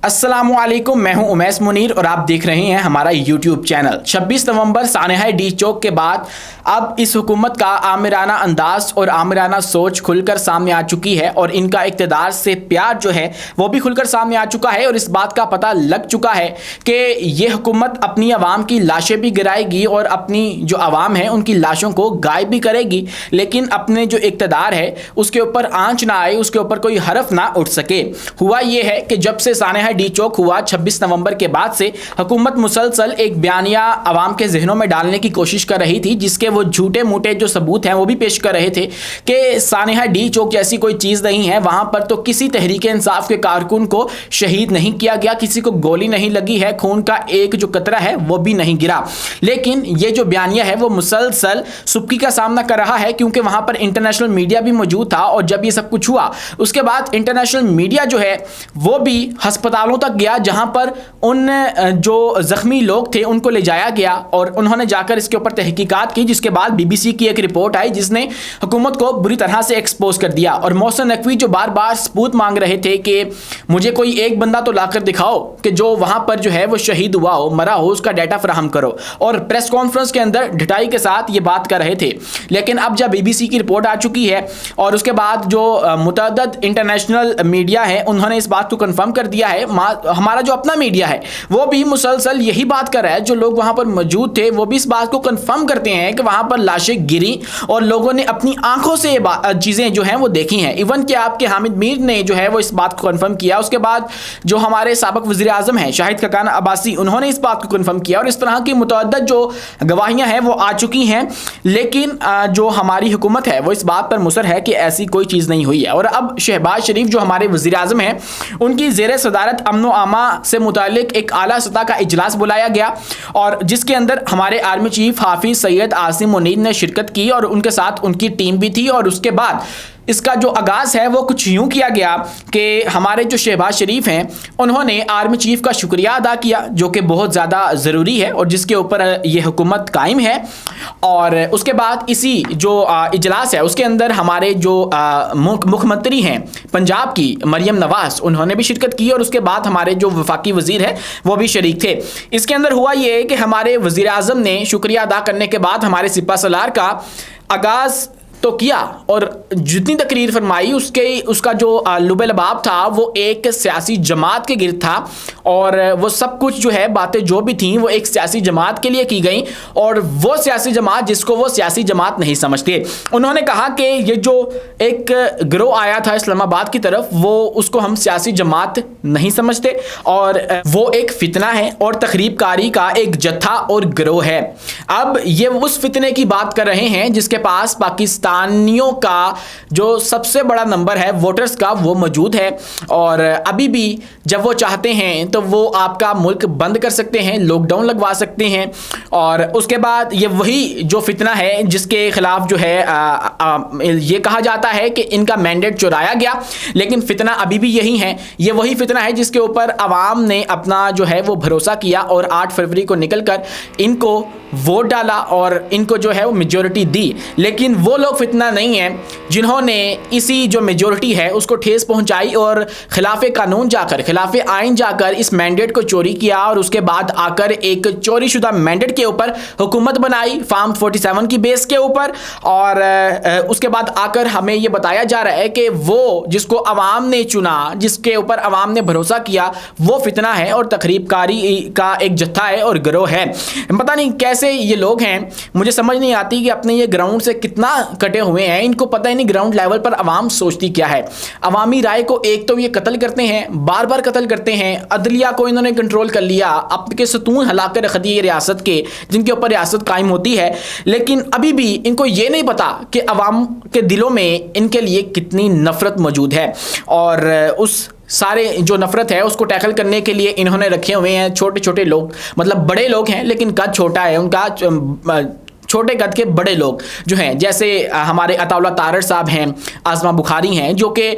अस्सलामुअलैकुम, मैं हूं उमैस मुनीर और आप देख रहे हैं हमारा यूट्यूब चैनल। 26 नवंबर सानहा डी चौक के बाद अब इस हुकूमत का आमिराना अंदाज और आमिराना सोच खुलकर सामने आ चुकी है और इनका इक़्तिदार से प्यार जो है वो भी खुलकर सामने आ चुका है और इस बात का पता लग चुका है कि ये हुकूमत अपनी आवाम की लाशें भी गिराएगी और अपनी जो आवाम है उनकी लाशों को गायब भी करेगी, लेकिन अपने जो इक़्तिदार है उसके ऊपर आंच ना आए, उसके ऊपर कोई हरफ ना उठ सके। हुआ ये है कि जब से सानहा डी चौक हुआ 26 नवंबर के बाद से हुकूमत मुसलसल एक बयानिया आवाम के जहनों में डालने की कोशिश कर रही थी, जिसके वो झूठे मूठे जो सबूत हैं वो भी पेश कर रहे थे कि सानहा डी चौक जैसी कोई चीज़ नहीं है, वहां पर तो किसी तहरीक इंसाफ के कारकुन को शहीद नहीं किया गया, किसी को गोली नहीं लगी है, खून का एक जो कतरा है वो भी नहीं गिरा। लेकिन ये जो बयानिया है वो मुसलसल सुबकी का सामना कर रहा है, क्योंकि वहां पर इंटरनेशनल मीडिया भी मौजूद था और जब ये सब कुछ हुआ उसके बाद इंटरनेशनल मीडिया जो है वो भी अस्पतालों तक गया, जहां पर उन जो जख्मी लोग थे उनको ले जाया गया और उन्होंने जाकर इसके ऊपर तहकीकात की, जिसके बाद बीबीसी की एक रिपोर्ट आई जिसने हुकूमत को बुरी तरह से एक्सपोज कर दिया। और मोहसिन नकवी जो बार बार सबूत मांग रहे थे कि मुझे कोई एक बंदा तो लाकर दिखाओ कि जो वहां पर जो है वो शहीद हुआ हो, मरा हो, उसका डाटा फराहम करो, और प्रेस कॉन्फ्रेंस के अंदर ढिठाई के साथ ये बात कर रहे थे। लेकिन अब जब बीबीसी की रिपोर्ट आ चुकी है और उसके बाद जो मुतअद्दिद इंटरनेशनल मीडिया है उन्होंने इस बात को कंफर्म कर दिया है, हमारा जो अपना मीडिया है वो भी मुसलसल यही बात कर रहा है, जो लोग वहां पर मौजूद थे वो भी इस बात को कंफर्म करते हैं कि वहां पर लाशें गिरी और लोगों ने अपनी आंखों से ये चीजें जो हैं वो देखी हैं। इवन कि आपके हामिद मीर ने जो है वो इस बात को कंफर्म किया। उसके बाद जो हमारे साबिक वज़ीर आज़म हैं शाहिद खकान अब्बासी, उन्होंने इस बात को कंफर्म किया और इस तरह की मुतअद्दिद जो गवाहियां हैं वो आ चुकी हैं। लेकिन जो हमारी हुकूमत है वो इस बात पर मुसर है कि ऐसी कोई चीज़ नहीं हुई है। और अब शहबाज शरीफ जो हमारे वज़ीर आज़म हैं उनकी ज़ेर सदारत अमन आमा से मुतालिक एक आला सतह का इजलास बुलाया गया और जिसके अंदर हमारे आर्मी चीफ हाफिज सैयद आसिम मुनीर ने शिरकत की और उनके साथ उनकी टीम भी थी। और उसके बाद इसका जो आगाज़ है वो कुछ यूँ किया गया कि हमारे जो शहबाज शरीफ हैं उन्होंने आर्मी चीफ का शुक्रिया अदा किया, जो कि बहुत ज़्यादा ज़रूरी है और जिसके ऊपर ये हुकूमत कायम है। और उसके बाद इसी जो इजलास है उसके अंदर हमारे जो मुख्यमंत्री हैं पंजाब की मरियम नवाज, उन्होंने भी शिरकत की और उसके बाद हमारे जो वफाकी वज़ीर है वो भी शरीक थे। इसके अंदर हुआ ये कि हमारे वज़ीर आज़म ने शुक्रिया अदा करने के बाद हमारे सिपा सलार का आगाज़ तो किया और जितनी तकरीर फरमाई उसका जो लुबे लबाब था वो एक सियासी जमात के गिर्द था और वो सब कुछ जो है बातें जो भी थी वो एक सियासी जमात के लिए की गई और वो सियासी जमात जिसको वो सियासी जमात नहीं समझते। उन्होंने कहा कि ये जो एक गिरोह आया था इस्लामाबाद की तरफ वो उसको हम सियासी जमात नहीं समझते और वो एक फितना है और तखरीबकारी का एक जत्था और गिरोह है। अब ये उस फितने की बात कर रहे हैं जिसके पास पाकिस्तानियों का जो सबसे बड़ा नंबर है वोटर्स का वो मौजूद है और अभी भी जब वो चाहते हैं तो वो आपका मुल्क बंद कर सकते हैं, लॉकडाउन लगवा सकते हैं। और उसके बाद ये वही जो फितना है जिसके खिलाफ जो है ये कहा जाता है कि इनका मैंडेट चुराया गया, लेकिन फितना अभी भी यही है। ये वही फितना है जिसके ऊपर आवाम ने अपना जो है वो भरोसा किया और 8 फरवरी को निकलकर इनको वोट डाला और इनको जो है वो मेजॉरिटी दी। लेकिन वो लोग फितना नहीं है जिन्होंने इसी जो मेजॉरिटी है उसको ठेस पहुंचाई और खिलाफे कानून जाकर, खिलाफे आइन जाकर इस मैंडेट को चोरी किया और उसके बाद आकर एक चोरी शुदा मैंडेट के ऊपर हुकूमत बनाई फार्म 47 की बेस के ऊपर। और उसके बाद आकर हमें ये बताया जा रहा है कि वो जिसको अवाम ने चुना, जिसके ऊपर अवाम ने भरोसा किया, वो फितना है और तखरीबकारी का एक जत्था है और गिरोह है। पता नहीं कैसे ये लोग हैं, मुझे समझ नहीं आती कि अपने ये ग्राउंड से कितना कटे हुए हैं। इनको पता ही नहीं ग्राउंड लेवल पर अवाम सोचती क्या है। अवामी राय को एक तो ये कत्ल करते हैं, बार बार कत्ल करते हैं, अदलिया को इन्होंने कंट्रोल कर लिया, आपके सतून हिला कर रख दिए रियासत के जिनके ऊपर रियासत कायम होती है। लेकिन अभी भी इनको ये नहीं पता कि अवाम के दिलों में इनके लिए कितनी नफरत मौजूद है और उस सारे जो नफरत है उसको टैकल करने के लिए इन्होंने रखे हुए हैं छोटे छोटे लोग, मतलब बड़े लोग हैं लेकिन कद छोटा है उनका, छोटे कद के बड़े लोग जो हैं, जैसे हमारे अताउल्लाह तारड़ साहब हैं, आज़मा बुखारी हैं, जो कि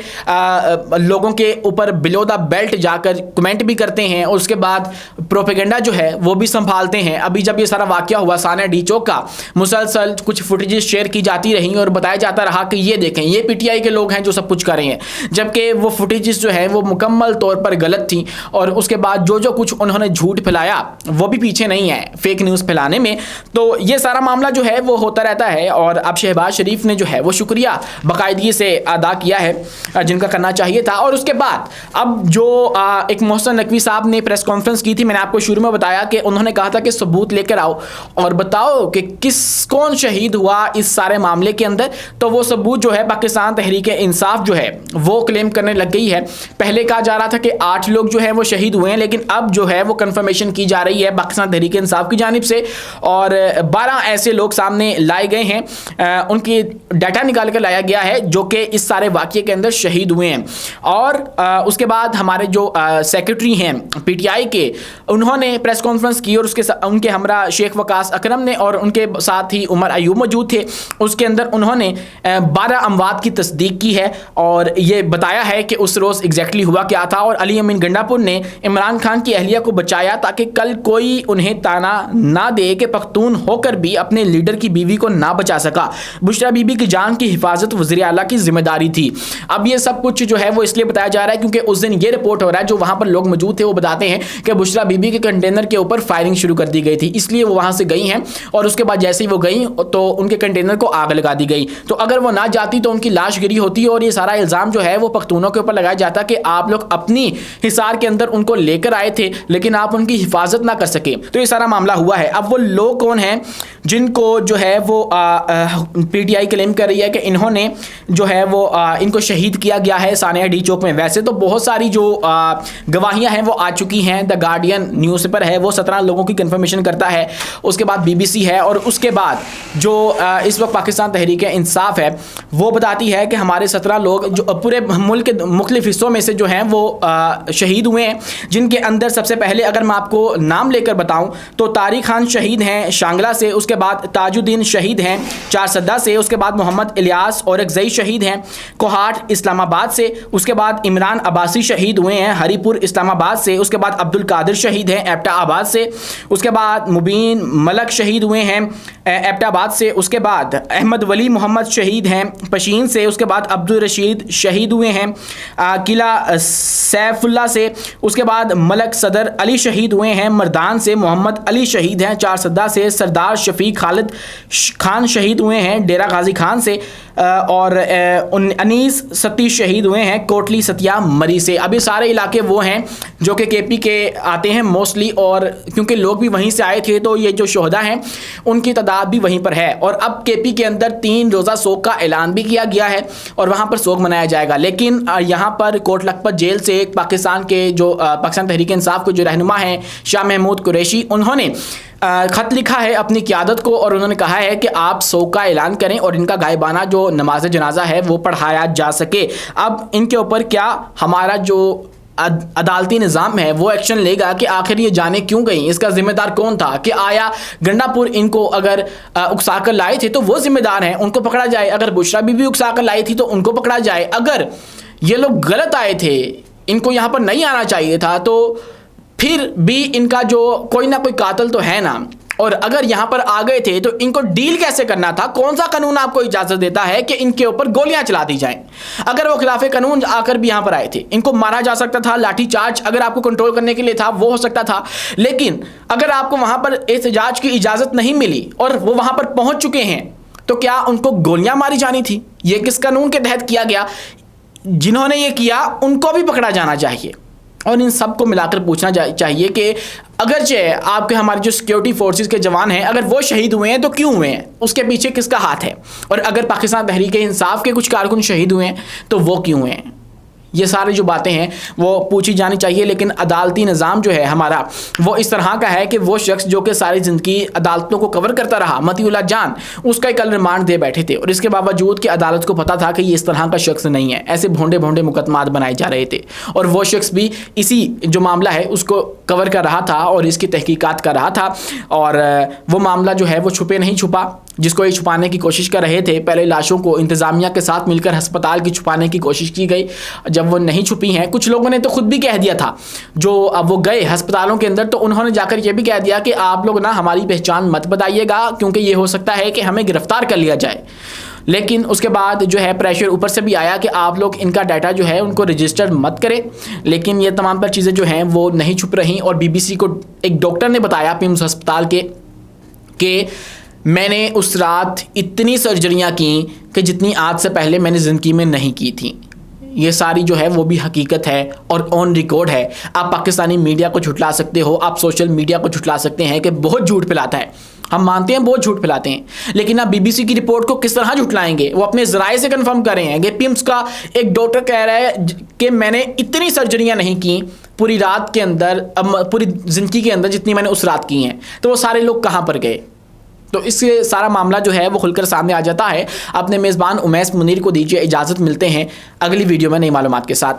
लोगों के ऊपर बिलो द बेल्ट जाकर कमेंट भी करते हैं और उसके बाद प्रोपेगेंडा जो है वो भी संभालते हैं। अभी जब ये सारा वाकया हुआ सानिया डी चौक का, मुसलसल कुछ फुटेजेस शेयर की जाती रही और बताया जाता रहा कि ये देखें ये पीटीआई के लोग हैं जो सब कुछ कर रहे हैं, जबकि वो फुटेजेस जो है वो मुकम्मल तौर पर गलत थी। और उसके बाद जो कुछ उन्होंने झूठ फैलाया वो भी पीछे नहीं है फेक न्यूज़ फैलाने में। तो ये सारा मामला जो है वो होता रहता है और अब शहबाज शरीफ ने जो है वो शुक्रिया बाकायदगी से अदा किया है जिनका करना चाहिए था। और उसके बाद अब जो एक मोहसिन नकवी साहब ने प्रेस कॉन्फ्रेंस की थी, मैंने आपको शुरू में बताया कि उन्होंने कहा था कि सबूत लेकर आओ और बताओ कि कौन शहीद हुआ इस सारे मामले के अंदर। तो वो सबूत जो है पाकिस्तान तहरीक इंसाफ जो है वो क्लेम करने लग गई है। पहले कहा जा रहा था कि 8 लोग जो है वो शहीद हुए हैं, लेकिन अब जो है वो कंफर्मेशन की जा रही है पाकिस्तान तहरीक इंसाफ की जानिब से और 12 ऐसे लोग सामने लाए गए हैं, उनकी डाटा निकाल कर लाया गया है जो कि इस सारे वाकये के अंदर शहीद हुए हैं। और उसके बाद हमारे जो सेक्रेटरी हैं पीटीआई के, उन्होंने प्रेस कॉन्फ्रेंस की और उनके हमरा शेख वकास अकरम ने और उनके साथ ही उमर अयूब मौजूद थे। उसके अंदर उन्होंने 12 अमवात की तस्दीक की है और ये बताया है कि उस रोज़ एग्जैक्टली हुआ क्या था। और अली अमीन गंडापुर ने इमरान खान की अहलिया को बचाया ताकि कल कोई उन्हें ताना ना दे कि पख्तून होकर भी अपने लीडर की बीवी को ना बचा सका। बुशरा बीबी की जान की हिफाजत वज़ीर आला की जिम्मेदारी थी। अब ये सब कुछ जो है वो इसलिए बताया जा रहा है क्योंकि उस दिन ये रिपोर्ट हो रहा है, जो वहां पर लोग मौजूद थे वो बताते हैं कि बुशरा बीबी के कंटेनर के ऊपर फायरिंग शुरू कर दी गई थी, इसलिए वो वहां से गई हैं और उसके बाद जैसे ही वो गई तो उनके कंटेनर को आग लगा दी गई। तो अगर वो ना जाती तो उनकी लाश गिरी होती और ये सारा इल्ज़ाम जो है वो पख्तूनों के ऊपर लगाया जाता कि आप लोग अपनी हिसार के अंदर उनको लेकर आए थे लेकिन आप उनकी हिफाजत ना कर सके। तो ये सारा मामला हुआ है। अब वो लोग कौन हैं जिनको जो है वो पीटीआई क्लेम कर रही है कि इन्होंने जो है वो इनको शहीद किया गया है सानिया डी चौक में। वैसे तो बहुत सारी जो गवाहियां हैं वो आ चुकी हैं। द गार्डियन न्यूज़पेपर है वो 17 लोगों की कंफर्मेशन करता है, उसके बाद बीबीसी है और उसके बाद जो इस वक्त पाकिस्तान तहरीक इंसाफ है वो बताती है कि हमारे 17 लोग जो पूरे मुल्क के मुख्तलिफ हिस्सों में से जो हैं वो शहीद हुए हैं, जिनके अंदर सबसे पहले अगर मैं आपको नाम लेकर बताऊं तो तारिक खान शहीद हैं शांगला से, उसके बाद ताजुद्दीन शहीद हैं चारसद्दा से, उसके बाद मोहम्मद इलियास औरकजई शहीद हैं कोहाट इस्लामाबाद से, उसके बाद इमरान अब्बासी शहीद हुए हैं हरीपुर इस्लामाबाद से, उसके बाद अब्दुल कादिर शहीद हैं एबटाबाद से, उसके बाद मुबीन मलक शहीद हुए हैं एबटाबाद से, उसके बाद अहमद वली मोहम्मद शहीद हैं पशीन से, उसके बाद अब्दुल रशीद शहीद हुए हैं किला सैफुल्ला से, उसके बाद मलक सदर अली शहीद हुए हैं मर्दान से, मोहम्मद अली शहीद हैं चारसद्दा से, सरदार शफीक खालिद खान शहीद हुए हैं डेरा गाजी खान से और अनीस सतीश शहीद हुए हैं कोटली सतिया मरी से। अब ये सारे इलाके वो हैं जो कि केपी के आते हैं मोस्टली, और क्योंकि लोग भी वहीं से आए थे तो ये जो शोहदा हैं उनकी तादाद भी वहीं पर है। और अब केपी के अंदर 3 रोज़ा सोग का ऐलान भी किया गया है और वहाँ पर सोग मनाया जाएगा। लेकिन यहाँ पर कोट लखपत जेल से एक पाकिस्तान के जो पाकिस्तान तहरीक इंसाफ के जो रहनुमा हैं शाह महमूद कुरैशी, उन्होंने ख़त लिखा है अपनी क़यादत को और उन्होंने कहा है कि आप सोग का ऐलान करें और इनका गायबाना जो नमाज जनाजा है वो पढ़ाया जा सके। अब इनके ऊपर क्या हमारा जो अदालती निज़ाम है वो एक्शन लेगा कि आखिर ये जाने क्यों गई, इसका जिम्मेदार कौन था, कि आया गंडापुर इनको अगर उकसा कर लाए थे तो वो जिम्मेदार हैं, उनको पकड़ा जाए, अगर बुशरा बीबी उकसा कर लाई थी तो उनको पकड़ा जाए, अगर ये लोग गलत आए थे इनको यहाँ पर नहीं आना चाहिए था तो फिर भी इनका जो कोई ना कोई कातिल तो है ना, और अगर यहाँ पर आ गए थे तो इनको डील कैसे करना था, कौन सा कानून आपको इजाज़त देता है कि इनके ऊपर गोलियां चला दी जाएं। अगर वो खिलाफ कानून आकर भी यहाँ पर आए थे इनको मारा जा सकता था, लाठी चार्ज अगर आपको कंट्रोल करने के लिए था वो हो सकता था। लेकिन अगर आपको वहाँ पर एहतजाज की इजाज़त नहीं मिली और वो वहाँ पर पहुँच चुके हैं तो क्या उनको गोलियाँ मारी जानी थी? ये किस कानून के तहत किया गया? जिन्होंने ये किया उनको भी पकड़ा जाना चाहिए। और इन सब को मिलाकर पूछना चाहिए कि अगरचे आपके हमारे जो सिक्योरिटी फोर्सेस के जवान हैं अगर वो शहीद हुए हैं तो क्यों हुए हैं, उसके पीछे किसका हाथ है, और अगर पाकिस्तान तहरीक इंसाफ के कुछ कारकुन शहीद हुए हैं तो वो क्यों हुए हैं। ये सारी जो बातें हैं वो पूछी जानी चाहिए। लेकिन अदालती निज़ाम जो है हमारा वो इस तरह का है कि वो शख्स जो कि सारी ज़िंदगी अदालतों को कवर करता रहा, मतीउल्लाह जान, उसका कल रिमांड दे बैठे थे और इसके बावजूद कि अदालत को पता था कि ये इस तरह का शख्स नहीं है, ऐसे भोंडे भोंडे मुकदमात बनाए जा रहे थे और वो शख्स भी इसी जो मामला है उसको कवर कर रहा था और इसकी तहकीकात कर रहा था। और वो मामला जो है वो छुपे नहीं छुपा, जिसको ये छुपाने की कोशिश कर रहे थे। पहले लाशों को इंतज़ामिया के साथ मिलकर अस्पताल की छुपाने की कोशिश की गई, जब वो नहीं छुपी हैं। कुछ लोगों ने तो खुद भी कह दिया था, जो अब वो गए अस्पतालों के अंदर तो उन्होंने जाकर ये भी कह दिया कि आप लोग ना हमारी पहचान मत बताइएगा, क्योंकि ये हो सकता है कि हमें गिरफ्तार कर लिया जाए। लेकिन उसके बाद जो है प्रेशर ऊपर से भी आया कि आप लोग इनका डाटा जो है उनको रजिस्टर मत करें। लेकिन ये तमाम पर चीज़ें जो हैं वो नहीं छुप रहीं और BBC को एक डॉक्टर ने बताया पिम्स अस्पताल के मैंने उस रात इतनी सर्जरियां की कि जितनी आज से पहले मैंने ज़िंदगी में नहीं की थी। ये सारी जो है वो भी हकीकत है और ऑन रिकॉर्ड है। आप पाकिस्तानी मीडिया को झुठला सकते हो, आप सोशल मीडिया को झुठला सकते हैं कि बहुत झूठ फैलाता है, हम मानते हैं बहुत झूठ फैलाते हैं, लेकिन आप BBC की रिपोर्ट को किस तरह झुठलाएंगे? वो अपने ज़राए से कंफर्म कर रहे हैं कि पिम्स का एक डॉक्टर कह रहा है कि मैंने इतनी सर्जरियां नहीं की पूरी रात के अंदर, पूरी ज़िंदगी के अंदर जितनी मैंने उस रात की हैं। तो वो सारे लोग कहाँ पर गए? तो इससे सारा मामला जो है वो खुलकर सामने आ जाता है। अपने मेज़बान उमैस मुनीर को दीजिए इजाज़त, मिलते हैं अगली वीडियो में नई मालूमात के साथ।